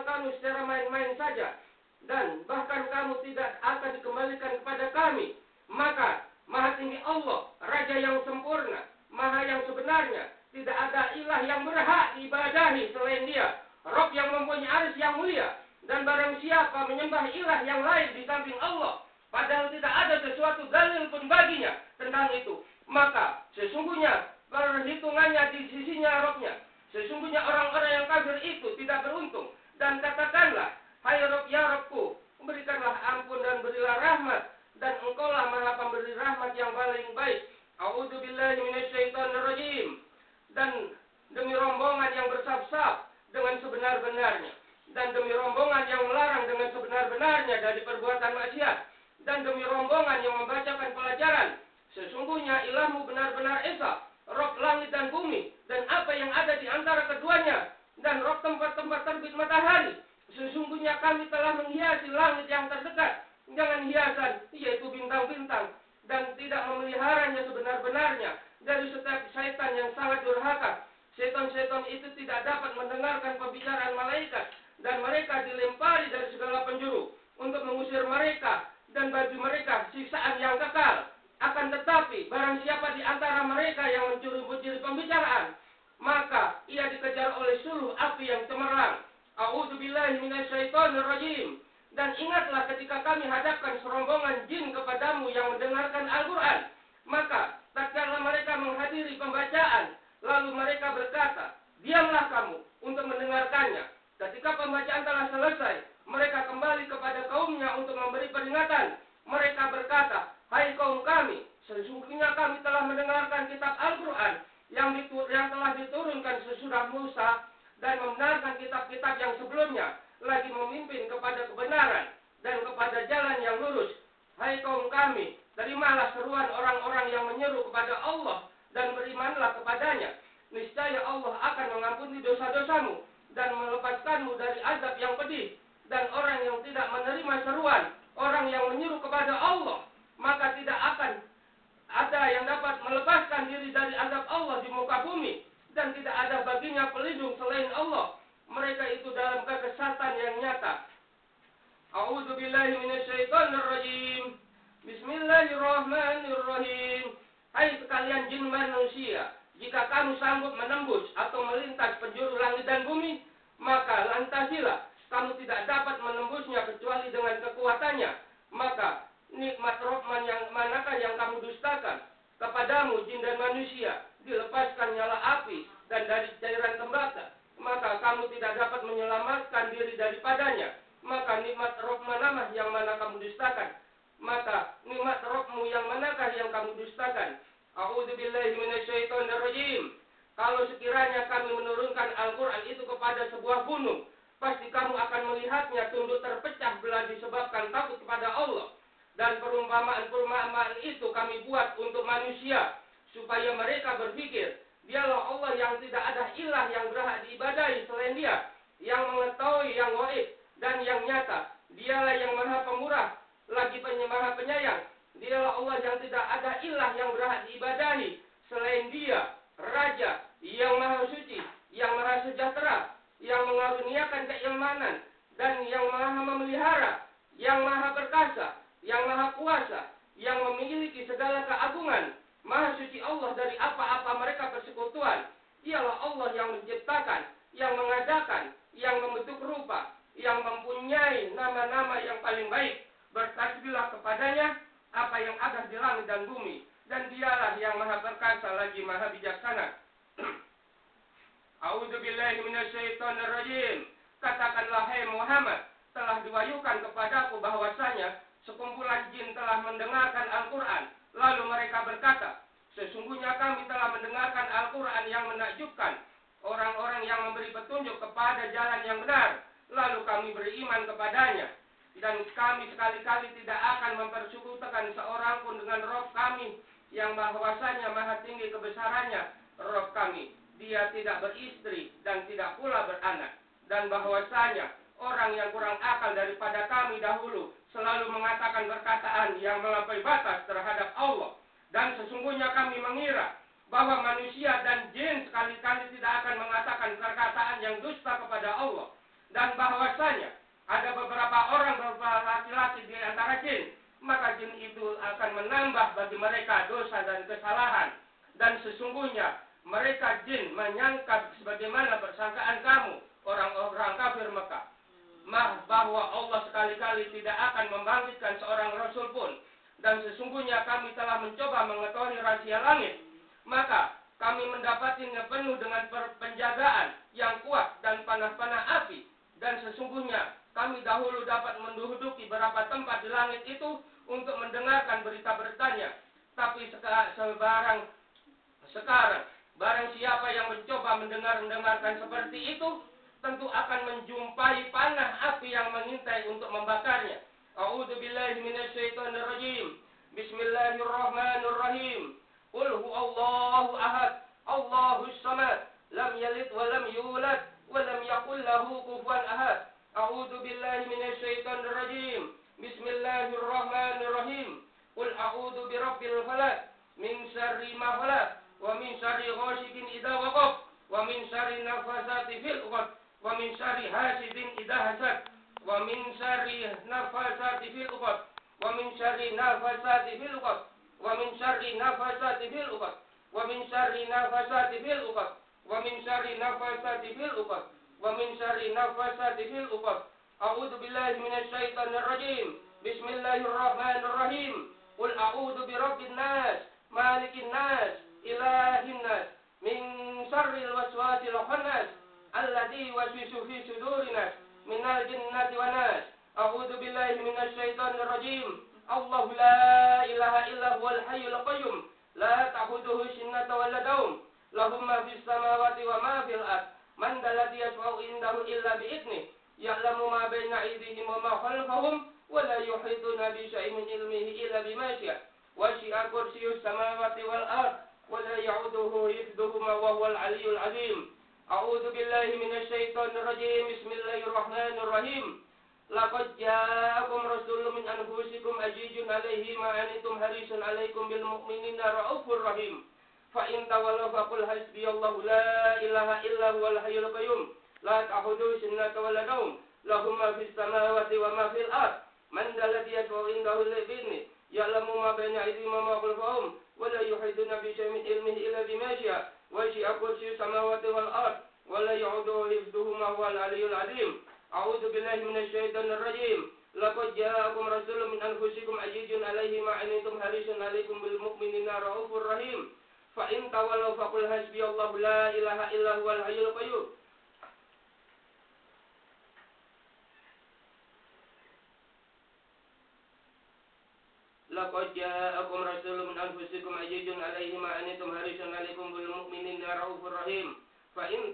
kamu secara main-main saja, dan bahkan kamu tidak akan dikembalikan kepada kami. Maka Maha Tinggi Allah, Raja yang sempurna, Maha yang sebenarnya, tidak ada ilah yang berhak diibadahi selain Dia, Rabb yang mempunyai arsy yang mulia. Dan barang siapa menyembah ilah yang lain di samping Allah, padahal tidak ada sesuatu dalil pun baginya tentang itu, maka sesungguhnya perhitungannya di sisinya Rabb-nya. Sesungguhnya orang-orang yang kafir itu tidak beruntung. Dan katakanlah, hai Rabb ya Rabbku, berikanlah ampun dan berilah rahmat, dan Engkaulah Maha Pemberi rahmat yang paling baik. A'udzubillahi minasyaitonirrajim. Dan demi rombongan yang bersaf-saf dengan sebenar-benarnya, dan demi rombongan yang melarang dengan sebenar-benarnya dari perbuatan maksiat, dan demi rombongan yang membacakan pelajaran, sesungguhnya ilahmu benar-benar esa, Rabb langit dan bumi, dan apa yang ada di antara keduanya, dan Rabb tempat-tempat terbit matahari. Sesungguhnya kami telah menghiasi langit yang terdekat dengan hiasan, yaitu bintang-bintang, dan tidak memeliharanya sebenar-benarnya dari setiap syaitan yang sangat durhaka. Setan-setan itu tidak dapat mendengarkan pembicaraan malaikat, dan mereka dilempari dari segala penjuru untuk mengusir mereka, dan bagi mereka siksaan yang kekal. Akan tetapi barang siapa di antara mereka yang mencuri-mencuri pembicaraan, maka ia dikejar oleh suluh api yang cemerlang. A'udzubillahi minasyaitonirrajim. Dan ingatlah ketika kami hadapkan serombongan jin kepadamu yang mendengarkan Al-Quran, maka tatkala mereka menghadiri pembacaan, lalu mereka berkata, diamlah kamu untuk mendengarkannya. Ketika pembacaan telah selesai, mereka kembali kepada kaumnya untuk memberi peringatan. Mereka berkata, hai kaum kami, sesungguhnya kami telah mendengarkan kitab Al-Quran yang telah diturunkan sesudah Musa, dan membenarkan kitab-kitab yang sebelumnya, lagi memimpin kepada kebenaran dan kepada jalan yang lurus. Hai kaum kami, terimalah seruan orang-orang yang menyeru kepada Allah, dan berimanlah kepadanya. Niscaya Allah akan mengampuni dosa-dosamu dan melepaskanmu dari azab yang pedih. Dan orang yang tidak menerima seruan orang yang menyeru kepada Allah, maka tidak akan ada yang dapat melepaskan diri dari azab Allah di muka bumi, dan tidak ada baginya pelindung selain Allah. Mereka itu dalam kekesatan yang nyata. A'udzubillahi minasyaitonirrajim. Bismillahirrahmanirrahim. Hai sekalian jin manusia, jika kamu sanggup menembus atau melintas penjuru langit dan bumi, maka lantasilah. Kamu tidak dapat menembusnya kecuali dengan kekuatannya. Maka nikmat Rahman yang manakah yang kamu dustakan? Kepadamu jin dan manusia dilepaskan nyala api dan dari cairan tembakau, maka kamu tidak dapat menyelamatkan diri daripadanya. Maka nikmat Rabb manakah yang mana kamu dustakan? Maka nikmat Rabbmu yang manakah yang kamu dustakan? A'udzubillahi minasyaitonirrajim. Kalau sekiranya kami menurunkan Al-Quran itu kepada sebuah gunung, pasti kamu akan melihatnya tunduk terpecah belah disebabkan takut kepada Allah. Dan perumpamaan-perumpamaan itu kami buat untuk manusia, supaya mereka berpikir, dialah Allah yang tidak ada ilah yang berhak diibadahi selain Dia, yang mengetahui yang gaib dan yang nyata. Dialah yang maha pemurah, lagi maha penyayang. Dialah Allah yang tidak ada ilah yang berhak diibadahi selain Dia, Raja yang maha suci, yang maha sejahtera, yang mengaruniakan keimanan, dan yang maha memelihara, yang maha perkasa, yang maha kuasa, yang memiliki segala keagungan. Maha suci Allah dari apa-apa mereka persekutuan. Ialah Allah yang menciptakan, yang mengadakan, yang membentuk rupa, yang mempunyai nama-nama yang paling baik. Bertasbihlah kepadanya apa yang ada di langit dan bumi, dan Dialah yang maha perkasa lagi maha bijaksana. A'udzubillahi minasyaitonirrajim. Katakanlah hai Muhammad, telah diwahyukan kepadaku bahwasanya sekumpulan jin telah mendengarkan Al-Quran. Lalu mereka berkata, sesungguhnya kami telah mendengarkan Al-Quran yang menakjubkan, orang-orang yang memberi petunjuk kepada jalan yang benar. Lalu kami beriman kepadanya. Dan kami sekali-kali tidak akan mempersekutukan seorang pun dengan Rabb kami, yang bahwasanya maha tinggi kebesarannya Rabb kami. Dia tidak beristri dan tidak pula beranak. Dan bahwasanya orang yang kurang akal daripada kami dahulu selalu mengatakan perkataan yang melampaui batas terhadap Allah. Dan sesungguhnya kami mengira bahwa manusia dan jin sekali-kali tidak akan mengatakan perkataan yang dusta kepada Allah. dan bahwasanya ada beberapa orang, beberapa laki-laki di antara jin, maka jin itu akan menambah bagi mereka dosa dan kesalahan. Dan sesungguhnya mereka jin menyangka sebagaimana persangkaan kamu orang-orang kafir Mekah, bahwa Allah sekali-kali tidak akan membangkitkan seorang rasul pun. Dan sesungguhnya kami telah mencoba mengetahui rahasia langit, maka kami mendapatinya penuh dengan penjagaan yang kuat dan panah-panah api. Dan sesungguhnya kami dahulu dapat menduduki beberapa tempat di langit itu untuk mendengarkan berita-beritanya. Tapi sekarang barang siapa yang mencoba mendengarkan seperti itu, tentu akan menjumpai panah api yang mengintai untuk membakarnya. A'udzu billahi minasyaitonir rajim. Bismillahirrahmanirrahim. Qul huwallahu ahad, Allahus samad, lam yalid wa lam yulad wa lam yakul lahu kufuwan ahad. A'udzu billahi minasyaitonir rajim. Bismillahirrahmanirrahim. Qul a'udzu birabbil falaq min syarri ma khalaq wa min syarri ghasiqin idza waqab wa min syarri nafasati fil 'uqad wa min syarri hasidin idza hasad wa min syarri nafasati fil 'uqad wa min syarri nafasati fil 'uqad wa min syarri nafasati fil 'uqad wa min syarri nafasati fil 'uqad wa min syarri nafasati fil 'uqad wa min syarri nafasati fil 'uqad. A'udzu billahi minasyaitonir rajim. Bismillahirrahmanirrahim. Qul a'udzu birabbin nas, malikin nas, ilahin nas, min syarril waswasil khannas, alladzi yuwaswisu fi sudurin nas, minal jinnati wan nas. A'udzu billahi minasyaitonir rajim. Allahu la ilaha illa huwal hayyul qayyum, la ta'khudhuhu sinatun wa la nawm, lahu ma fis samawati wa ma fil ardh. Man dalladzi yashfa'u indahu illa bi idnihi, ya'lamu ma baina aydihim wa ma khalfahum, wa la yuhituna bi syai'in min ilmihi illa bima syaa. Wasi'a kursiyyus samawati wal ardh, wa la ya'uduhu hifdhuhuma wa huwal 'aliyyul 'azim. A'udzu billahi minasyaitonir rajim. Bismillahirrahmanirrahim. Laqad ja'akum rasulun min anfusikum azizun 'alaihi ma 'anittum harisun 'alaikum bil mu'minina raufur rahim. Fa in tawallaw faqul hasbiyallahu la ilaha illa huwal hayyul qayyum, la ta'khudhuhu sinatun wa la nawm, lahu ma fis samawati wa ma fil ardh. Man dalladzi yashfa'u indahu illa bi'idhnihi, ya'lamu ma baina aydihim wa ma khalfahum, wa la yuhituna bi syai'in min ilmihi illa bima syaa. Wasi'a kursiyyus samawati wal ardh, wa la ya'uduhu hifdhuhuma huwal 'aliyyul 'azim. A'udzu billahi minasyaitonir rajim. Laqad ja'akum rasulun min anfusikum azizun 'alaihi ma 'anittum harisun 'alaikum bil mu'minina raufur rahim. Fa in tawallaw faqul hasbiyallahu la ilaha illa huwal hayyul qayyum. Laqad ja'akum rasulun min anfusikum azizun 'alaihi ma 'anittum harisun 'alaikum bil mu'minina raufur rahim. Fa in